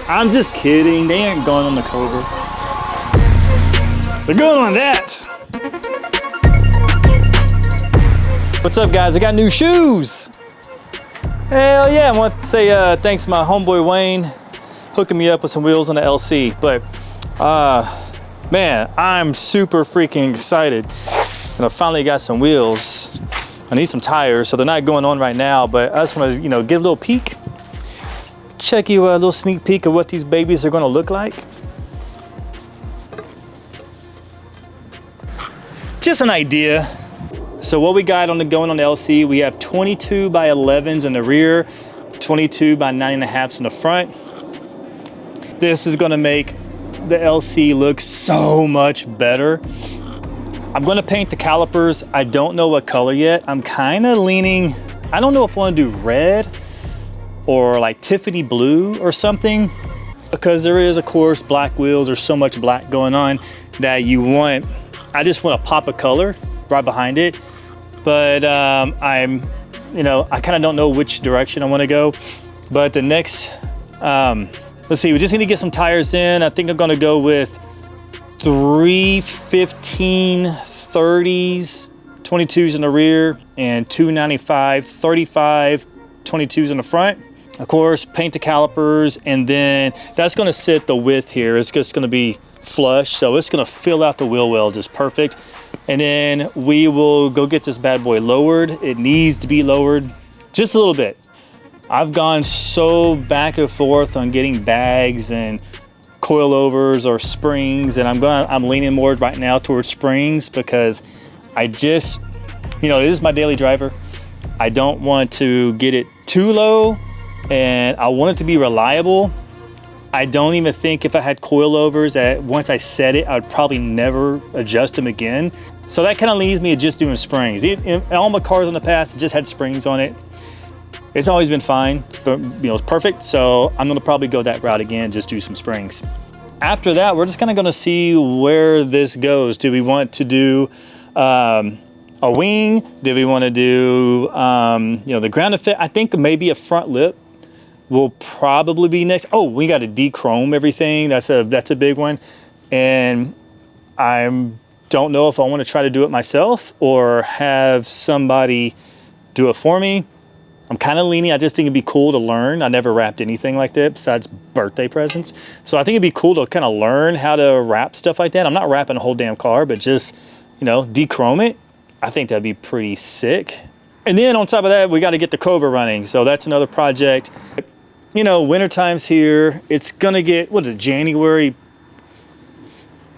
I'm just kidding. They ain't going on the Cobra. They're going on that. What's up, guys? I got new shoes. Hell yeah. I want to say thanks to my homeboy Wayne hooking me up with some wheels on the LC. But man, I'm super freaking excited. And I finally got some wheels. I need some tires, so they're not going on right now, but I just want to, you know, get a little peek. Check you a little sneak peek of what these babies are going to look like. Just an idea. So what we got going on the LC, we have 22 by 11s in the rear, 22 by 9.5s in the front. This is going to make the LC look so much better. I'm going to paint the calipers. I don't know what color yet. I'm kind of leaning, I don't know if I want to do red or like Tiffany blue or something, because there is, of course, black wheels. There's so much black going on that you want, I just want to pop a color right behind it. But I'm, you know, I kind of don't know which direction I want to go. But the next, let's see, we just need to get some tires in. I think I'm going to go with 315 30s, 22s in the rear, and 295 35 22s in the front. Of course, paint the calipers, and then that's going to sit the width here. It's just going to be flush, so it's going to fill out the wheel well just perfect. And then we will go get this bad boy lowered. It needs to be lowered just a little bit. I've gone so back and forth on getting bags and coilovers or springs, and I'm leaning more right now towards springs, because I just, you know, it is my daily driver. I don't want to get it too low, and I want it to be reliable. I don't even think if I had coilovers that once I set it, I would probably never adjust them again. So that kind of leaves me to just doing springs. In all my cars in the past, it just had springs on it. It's always been fine, but you know, it's perfect. So I'm gonna probably go that route again, just do some springs. After that, we're just kind of gonna see where this goes. Do we want to do a wing? Do we want to do you know, the ground effect? I think maybe a front lip will probably be next. Oh, we got to de-chrome everything. That's a big one, and I don't know if I want to try to do it myself or have somebody do it for me. I'm kind of leaning, I just think it'd be cool to learn. I never wrapped anything like that besides birthday presents. So I think it'd be cool to kind of learn how to wrap stuff like that. I'm not wrapping a whole damn car, but just, you know, de-chrome it. I think that'd be pretty sick. And then on top of that, we got to get the Cobra running. So that's another project. You know, winter time's here. It's gonna get, what is it, January,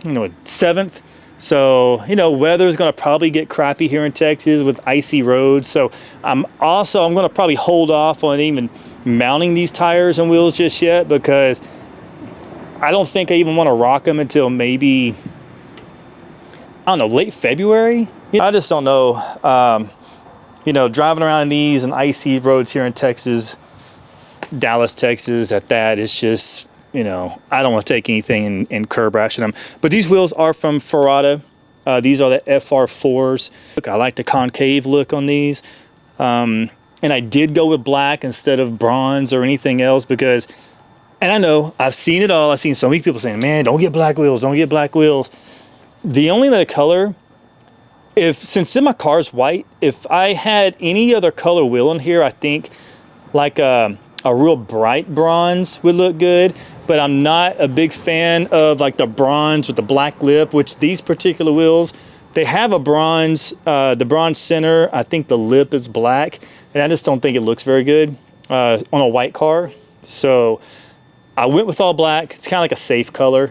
you know, 7th. So, you know, weather's gonna probably get crappy here in Texas with icy roads. So I'm gonna probably hold off on even mounting these tires and wheels just yet, because I don't think I even want to rock them until maybe, I don't know, late February. I just don't know. You know, driving around these and icy roads here in Texas, Dallas, Texas, at that, it's just, you know, I don't want to take anything and curb ration them. But these wheels are from Ferrata. These are the FR4s. Look, I like the concave look on these. And I did go with black instead of bronze or anything else, because, and I know, I've seen it all. I've seen so many people saying, man, don't get black wheels, don't get black wheels. The only other color, since my car's white, if I had any other color wheel in here, I think like a real bright bronze would look good. But I'm not a big fan of like the bronze with the black lip, which these particular wheels, they have a bronze, the bronze center. I think the lip is black, and I just don't think it looks very good on a white car. So I went with all black. It's kind of like a safe color.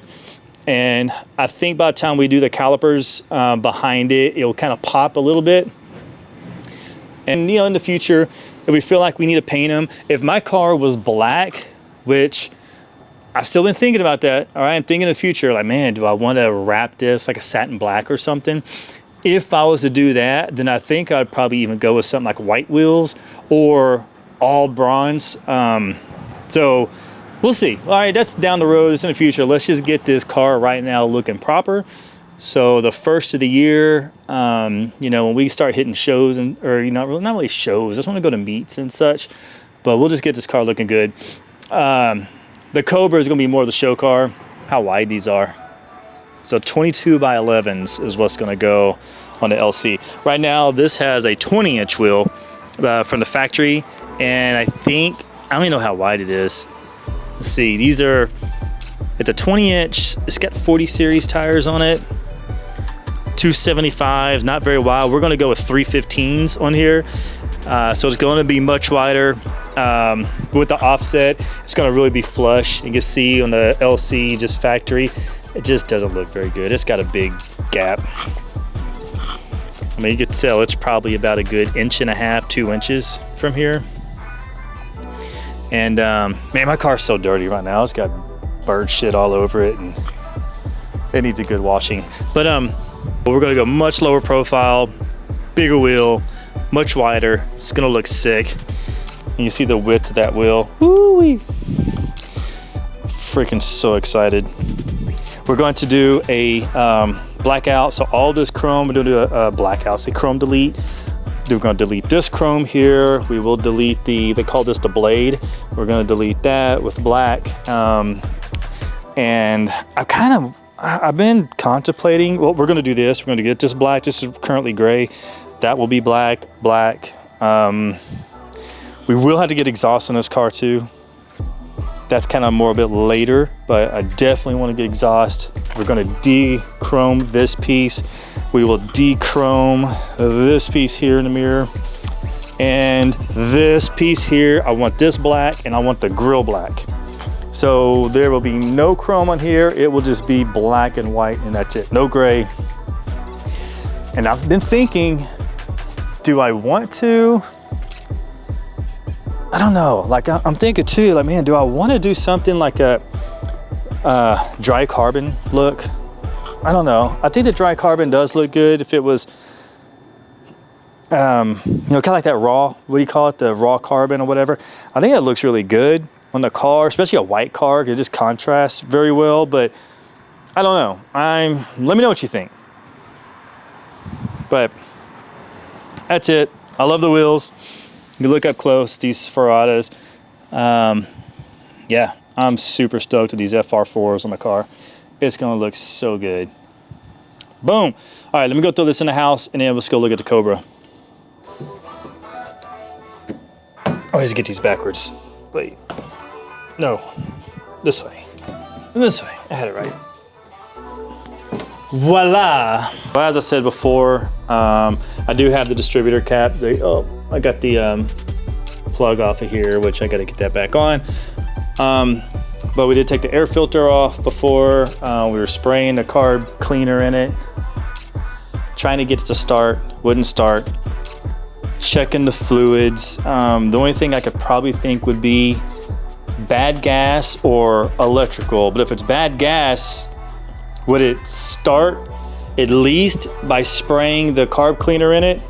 And I think by the time we do the calipers behind it, it'll kind of pop a little bit. And you know, in the future, if we feel like we need to paint them, if my car was black, which I've still been thinking about that. All right, I'm thinking in the future, like, man, do I want to wrap this like a satin black or something? If I was to do that, then I think I'd probably even go with something like white wheels or all bronze. So we'll see. All right, that's down the road. It's in the future. Let's just get this car right now looking proper So the first of the year, you know, when we start hitting shows or not really shows, I just want to go to meets and such, but we'll just get this car looking good. The Cobra is going to be more of the show car. How wide these are. So 22 by 11s is what's going to go on the LC. Right now, this has a 20-inch wheel from the factory, and I don't even know how wide it is. Let's see, it's a 20-inch, it's got 40 series tires on it, 275s, not very wide. We're gonna go with 315s on here. So it's going to be much wider. With the offset, it's going to really be flush. You can see on the LC, just factory, it just doesn't look very good. It's got a big gap. I mean, you could tell it's probably about a good 1.5 to 2 inches from here. And man, my car's so dirty right now. It's got bird shit all over it, and it needs a good washing. But we're going to go much lower profile, bigger wheel, much wider. It's gonna look sick. And you see the width of that wheel. Woo-wee. Freaking so excited. We're going to do a blackout. So all this chrome, we're gonna do a blackout, say chrome delete. We're gonna delete this chrome here. We will delete they call this the blade. We're gonna delete that with black. And I've been contemplating, well, we're gonna do this. We're gonna get this black. This is currently gray. That will be black. We will have to get exhaust on this car too. That's kind of more a bit later, but I definitely want to get exhaust. We're going to de-chrome this piece. We will de-chrome this piece here in the mirror. And this piece here, I want this black and I want the grill black. So there will be no chrome on here. It will just be black and white, and that's it. No gray. And I've been thinking, do I want to? I don't know. Like, I'm thinking too, like, man, do I want to do something like a dry carbon look? I don't know. I think the dry carbon does look good if it was, you know, kind of like that raw, what do you call it? The raw carbon or whatever. I think that looks really good on the car, especially a white car. It just contrasts very well, but I don't know. Let me know what you think. But that's it. I love the wheels. You look up close, these Ferradas. Yeah, I'm super stoked with these FR4s on the car. It's gonna look so good. Boom. All right, let me go throw this in the house and then let's go look at the Cobra. I always get these backwards. Wait, no, this way. This way, I had it right. Voila. Well, as I said before, I do have the distributor cap. I got the plug off of here, which I gotta get that back on. But we did take the air filter off before. We were spraying the carb cleaner in it, trying to get it to start, wouldn't start. Checking the fluids. The only thing I could probably think would be bad gas or electrical. But if it's bad gas, would it start at least by spraying the carb cleaner in it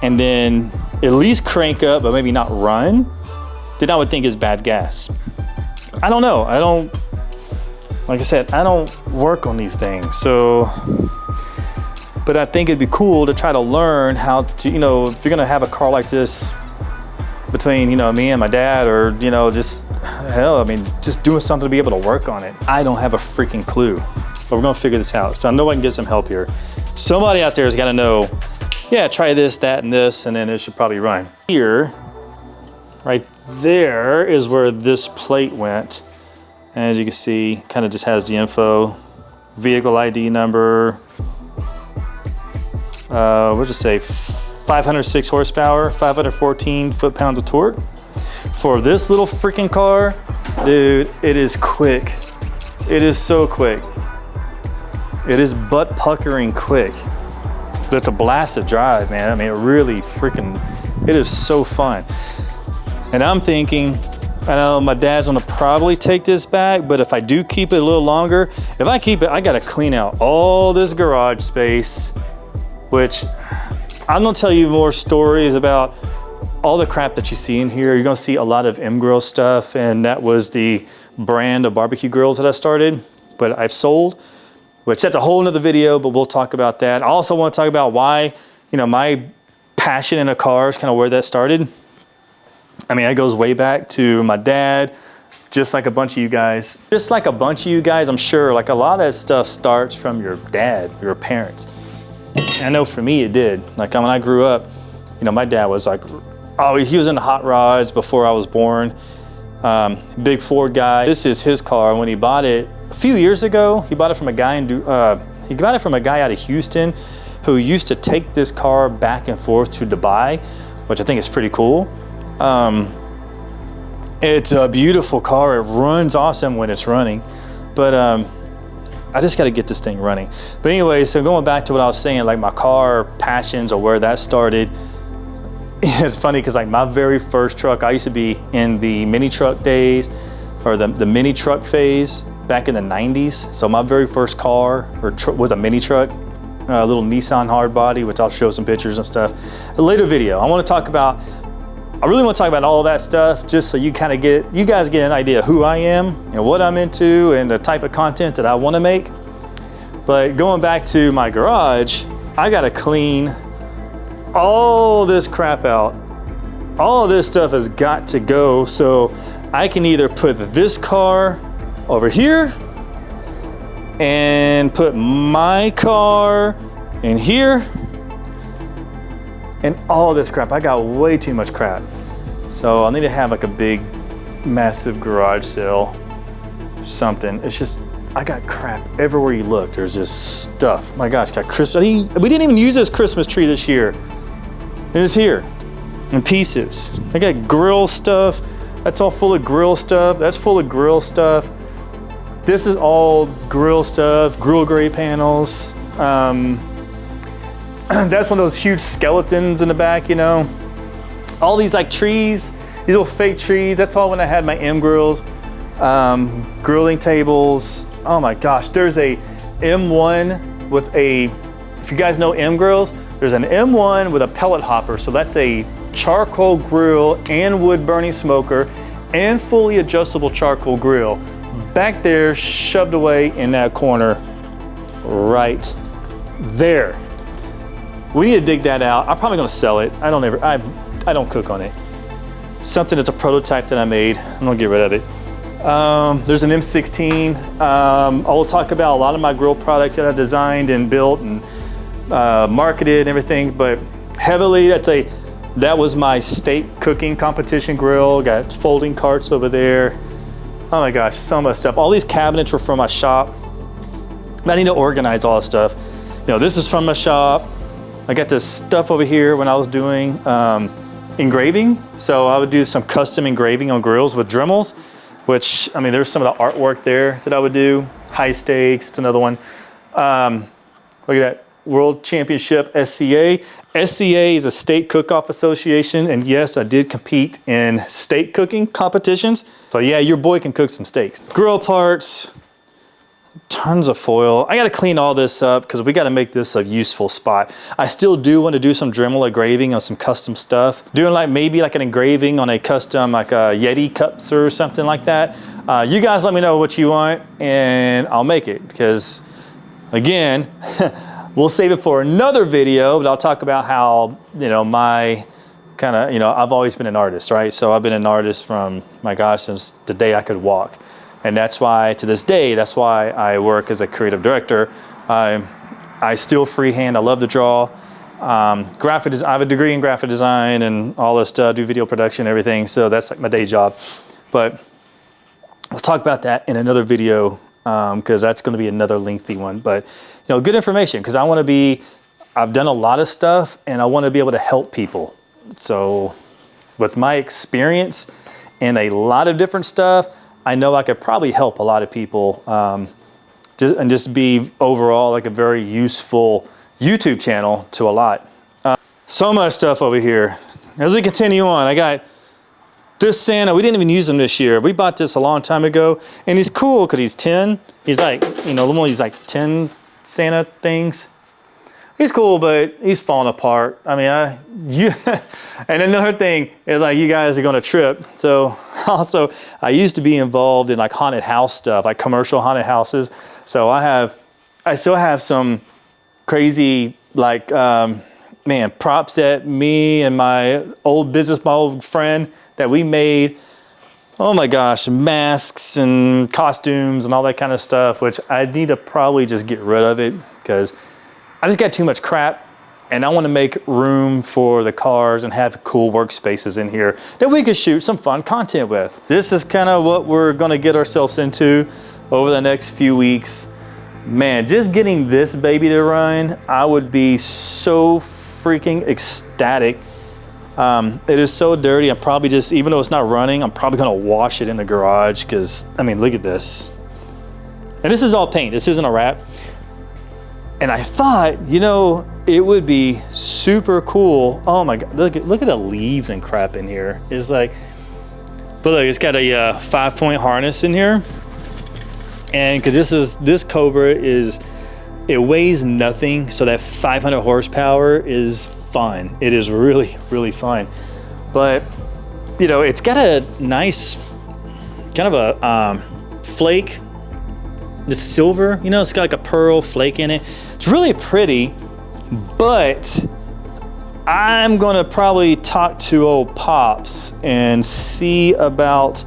and then at least crank up, but maybe not run? Then I would think it's bad gas. I don't know. Like I said, I don't work on these things. So, but I think it'd be cool to try to learn how to, you know, if you're gonna have a car like this between, you know, me and my dad, or, you know, just, hell, I mean, just doing something to be able to work on it. I don't have a freaking clue, but we're gonna figure this out. So I know I can get some help here. Somebody out there has gotta know, yeah, try this, that, and this, and then it should probably run. Here, right there is where this plate went. And as you can see, kind of just has the info, vehicle ID number, we'll just say 506 horsepower, 514 foot-pounds of torque. For this little freaking car, dude, it is quick. It is so quick. It is butt-puckering quick. But it's a blast to drive, man. I mean, it really freaking, it is so fun. And I'm thinking, I know my dad's gonna probably take this back, but if I do keep it a little longer, if I keep it, I gotta clean out all this garage space, which I'm gonna tell you more stories about all the crap that you see in here. You're gonna see a lot of M-Grill stuff, and that was the brand of barbecue grills that I started, but I've sold. which that's a whole nother video, but we'll talk about that. I also want to talk about why, you know, my passion in a car is kind of where that started. I mean, that goes way back to my dad, just like a bunch of you guys. Just like a bunch of you guys, I'm sure, like a lot of that stuff starts from your dad, your parents. I know for me it did. Like when I grew up, you know, my dad was like, oh, he was into hot rods before I was born. Big Ford guy. This is his car. When he bought it a few years ago, he bought it from a guy out of Houston who used to take this car back and forth to Dubai, which I think is pretty cool. It's a beautiful car. It runs awesome when it's running, but I just got to get this thing running. But anyway, so going back to what I was saying, like my car passions or where that started. It's funny because like my very first truck, I used to be in the mini truck days or the mini truck phase back in the 90s. So my very first car was a mini truck, a little Nissan hardbody, which I'll show some pictures and stuff. A later video, I really want to talk about all that stuff just so you guys get an idea of who I am and what I'm into and the type of content that I want to make. But going back to my garage, I got to clean all this crap out. All of this stuff has got to go so I can either put this car over here and put my car in here and all this crap. I got way too much crap. So I'll need to have like a big, massive garage sale, something. It's just, I got crap everywhere you look. There's just stuff. My gosh, got Christmas. We didn't even use this Christmas tree this year. It's here in pieces. I got grill stuff. That's all full of grill stuff. That's full of grill stuff. This is all grill stuff, grill grate panels. That's one of those huge skeletons in the back, you know. All these like trees, these little fake trees. That's all when I had my M grills, grilling tables. Oh my gosh, there's a M1 with if you guys know M grills, there's an M1 with a pellet hopper. So that's a charcoal grill and wood burning smoker and fully adjustable charcoal grill back there, shoved away in that corner right there. We need to dig that out. I'm probably gonna sell it. I don't cook on it. Something that's a prototype that I made. I'm gonna get rid of it. There's an M16. I will talk about a lot of my grill products that I designed and built and marketed and everything, but heavily that was my steak cooking competition grill. Got folding carts over there. Oh my gosh, so much stuff. All these cabinets were from my shop. I need to organize all this stuff. You know, this is from my shop. I got this stuff over here when I was doing engraving. So I would do some custom engraving on grills with Dremels, which, I mean, there's some of the artwork there that I would do. High Stakes, it's another one. Look at that, World Championship SCA. SCA is a state cook-off association, and yes, I did compete in steak cooking competitions. So yeah, your boy can cook some steaks. Grill parts, tons of foil. I gotta clean all this up because we gotta make this a useful spot. I still do want to do some Dremel engraving on some custom stuff. Doing like maybe like an engraving on a custom like Yeti cups or something like that. You guys let me know what you want and I'll make it because again, we'll save it for another video, but I'll talk about how, you know, my kind of, you know, I've always been an artist, right? So I've been an artist from, my gosh, since the day I could walk. And that's why, to this day, that's why I work as a creative director. I still freehand, I love to draw. I have a degree in graphic design and all this stuff, do video production, everything. So that's like my day job. But we'll talk about that in another video because that's gonna be another lengthy one. But you know, good information because I've done a lot of stuff and I wanna be able to help people. So with my experience in a lot of different stuff, I know I could probably help a lot of people and just be overall like a very useful YouTube channel to a lot. So much stuff over here. As we continue on, I got this Santa. We didn't even use him this year. We bought this a long time ago and he's cool because he's 10. He's like, you know, one of these like 10 Santa things. He's cool, but he's falling apart. I mean, and another thing is like you guys are gonna trip. So also, I used to be involved in like haunted house stuff, like commercial haunted houses. So I I still have some crazy, like, man, props that me and my old business model friend that we made. Oh my gosh, masks and costumes and all that kind of stuff, which I need to probably just get rid of it because I just got too much crap and I want to make room for the cars and have cool workspaces in here that we could shoot some fun content with. This is kind of what we're going to get ourselves into over the next few weeks. Man, just getting this baby to run, I would be so freaking ecstatic. It is so dirty. I'm probably just, even though it's not running, I'm probably gonna wash it in the garage because, I mean, look at this. And this is all paint, this isn't a wrap. And I thought, you know, it would be super cool. Oh my God, look at the leaves and crap in here. It's like, but look, it's got a 5-point harness in here. And because this Cobra it weighs nothing, so that 500 horsepower is fun. It is really, really fun. But, you know, it's got a nice kind of a flake. It's silver, you know, it's got like a pearl flake in it. It's really pretty, but I'm gonna probably talk to old Pops and see about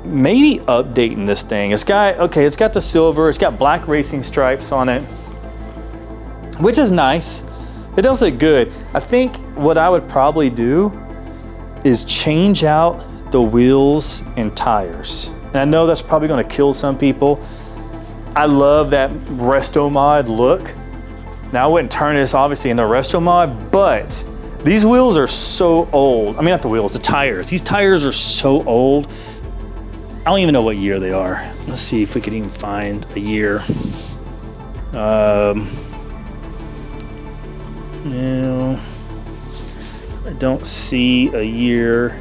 maybe updating this thing. It's got the silver, it's got black racing stripes on it, which is nice. It does look good. I think what I would probably do is change out the wheels and tires. And I know that's probably gonna kill some people. I love that Resto Mod look. Now I wouldn't turn this obviously into Resto Mod, but these wheels are so old. I mean, not the wheels, the tires. These tires are so old. I don't even know what year they are. Let's see if we could even find a year. No, I don't see a year.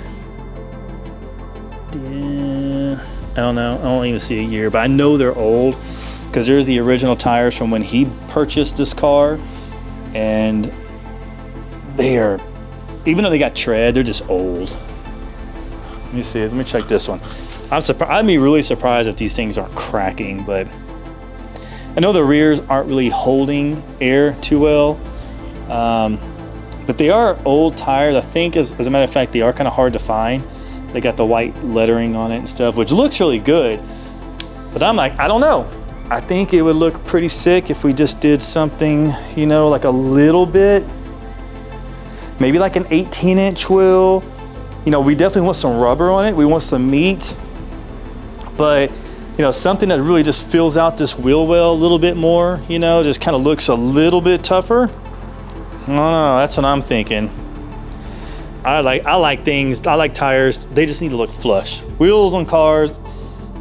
Yeah, I don't know. I don't even see a year, but I know they're old because there's the original tires from when he purchased this car, and they are, even though they got tread, they're just old. Let me see. Let me check this one. I'd be really surprised if these things aren't cracking, but I know the rears aren't really holding air too well. But they are old tires. I think, as a matter of fact, they are kind of hard to find. They got the white lettering on it and stuff, which looks really good. But I'm like, I don't know. I think it would look pretty sick if we just did something, you know, like a little bit, maybe like an 18-inch wheel. You know, we definitely want some rubber on it. We want some meat. But, you know, something that really just fills out this wheel well a little bit more, you know, just kind of looks a little bit tougher. I don't know, that's what I'm thinking. I like things, I like tires, they just need to look flush. Wheels on cars,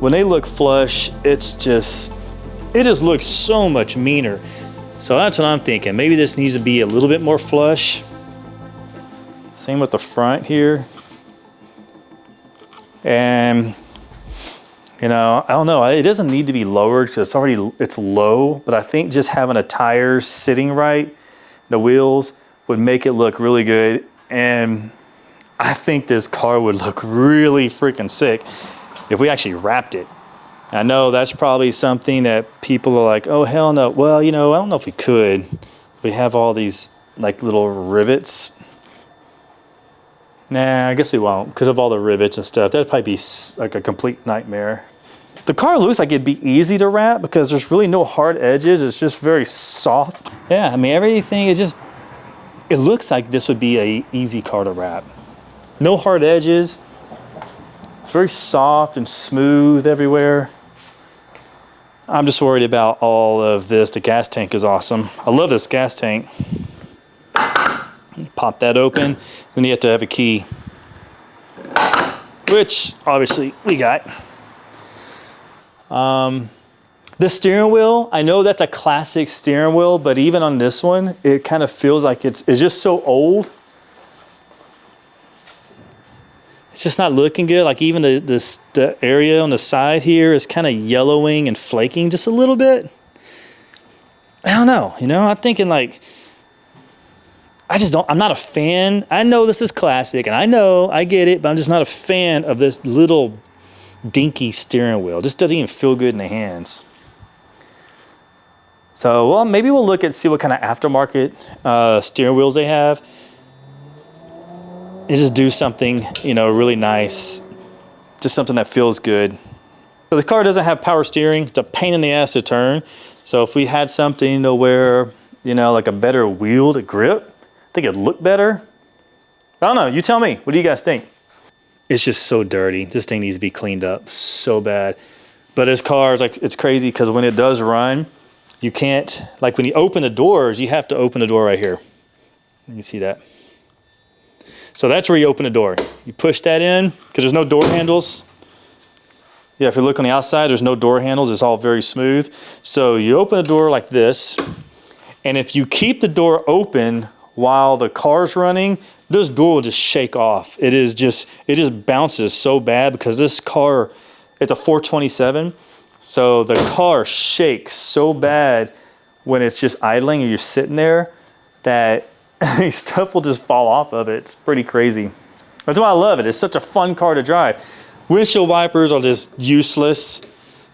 when they look flush, it just looks so much meaner. So that's what I'm thinking. Maybe this needs to be a little bit more flush. Same with the front here. And, you know, I don't know, it doesn't need to be lowered because it's low, but I think just having a tire sitting right, the wheels, would make it look really good. And I think this car would look really freaking sick if we actually wrapped it. I know that's probably something that people are like, oh, hell no. Well, you know, I don't know if we could. We have all these like little rivets. Nah, I guess we won't because of all the rivets and stuff. That'd probably be like a complete nightmare. The car looks like it'd be easy to wrap because there's really no hard edges. It's just very soft. Yeah, I mean, everything, it looks like this would be a easy car to wrap. No hard edges. It's very soft and smooth everywhere. I'm just worried about all of this. The gas tank is awesome. I love this gas tank. Pop that open, then you have to have a key, which obviously we got. The steering wheel, I know that's a classic steering wheel, but even on this one, it kind of feels like it's just so old. It's just not looking good. Like even the area on the side here is kind of yellowing and flaking just a little bit. I don't know, you know, I'm thinking like, I'm not a fan. I know this is classic and I get it, but I'm just not a fan of this little dinky steering wheel. It just doesn't even feel good in the hands. So, well, maybe we'll look and see what kind of aftermarket steering wheels they have. And just do something, you know, really nice. Just something that feels good. So the car doesn't have power steering. It's a pain in the ass to turn. So if we had something to where, you know, like a better wheel to grip, I think it'd look better. I don't know, you tell me. What do you guys think? It's just so dirty. This thing needs to be cleaned up so bad. But this car is like, it's crazy because when it does run, you can't, like when you open the doors, you have to open the door right here. You can see that. So that's where you open the door. You push that in, because there's no door handles. Yeah, if you look on the outside, there's no door handles. It's all very smooth. So you open the door like this, and if you keep the door open while the car's running, this door will just shake off. It just bounces so bad because this car, it's a 427. So the car shakes so bad when it's just idling or you're sitting there that stuff will just fall off of it. It's pretty crazy. That's why I love it. It's such a fun car to drive. Windshield wipers are just useless.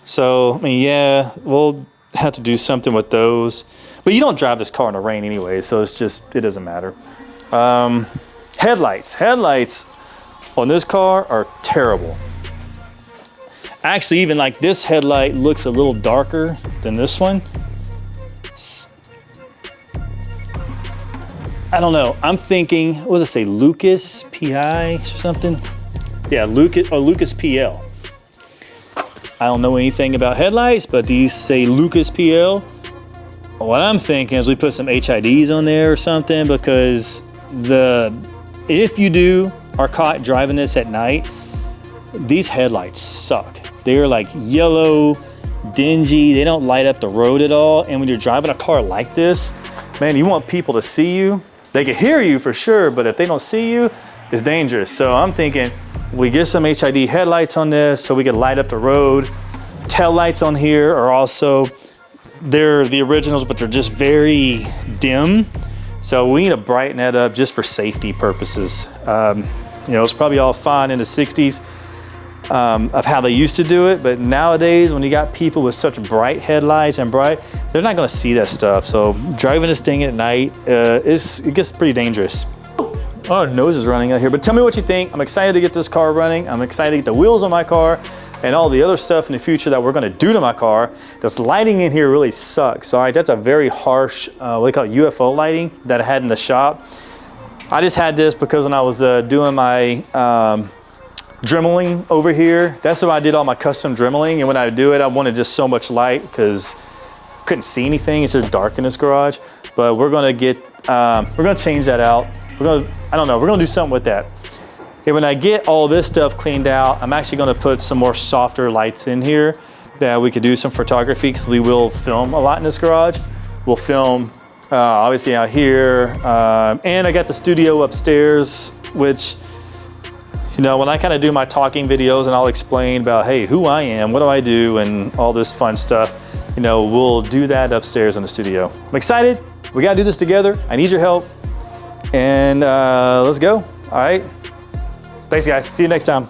So, I mean, yeah, we'll have to do something with those. But you don't drive this car in the rain anyway, so it's just, it doesn't matter. Headlights on this car are terrible. Actually, even like this headlight looks a little darker than this one. I don't know, I'm thinking, what does it say, Lucas PI or something? Yeah, Lucas PL. I don't know anything about headlights, but these say Lucas PL. What I'm thinking is we put some HIDs on there or something, because if you are caught driving this at night, these headlights suck. They're like yellow, dingy, they don't light up the road at all. And when you're driving a car like this, man, you want people to see you. They can hear you for sure, but if they don't see you, it's dangerous. So I'm thinking we get some HID headlights on this so we can light up the road. Tail lights on here are also, they're the originals, but they're just very dim. So we need to brighten that up just for safety purposes. You know, it's probably all fine in the 60s of how they used to do it, but nowadays when you got people with such bright headlights and they're not gonna see that stuff. So driving this thing at night, it gets pretty dangerous. Oh, nose is running out here, but tell me what you think. I'm excited to get this car running. I'm excited to get the wheels on my car and all the other stuff in the future that we're gonna do to my car. This lighting in here really sucks. All right, that's a very harsh, what they call it, UFO lighting that I had in the shop. I just had this because when I was doing my dremeling over here, that's why I did all my custom dremeling. And when I do it, I wanted just so much light because I couldn't see anything. It's just dark in this garage. But we're gonna change that out. I don't know, we're gonna do something with that. And when I get all this stuff cleaned out, I'm actually gonna put some more softer lights in here that we could do some photography, because we will film a lot in this garage. We'll film obviously out here. And I got the studio upstairs, which, you know, when I kind of do my talking videos and I'll explain about, hey, who I am, what do I do, and all this fun stuff, you know, we'll do that upstairs in the studio. I'm excited. We got to do this together. I need your help. And let's go. All right. Thanks, guys. See you next time.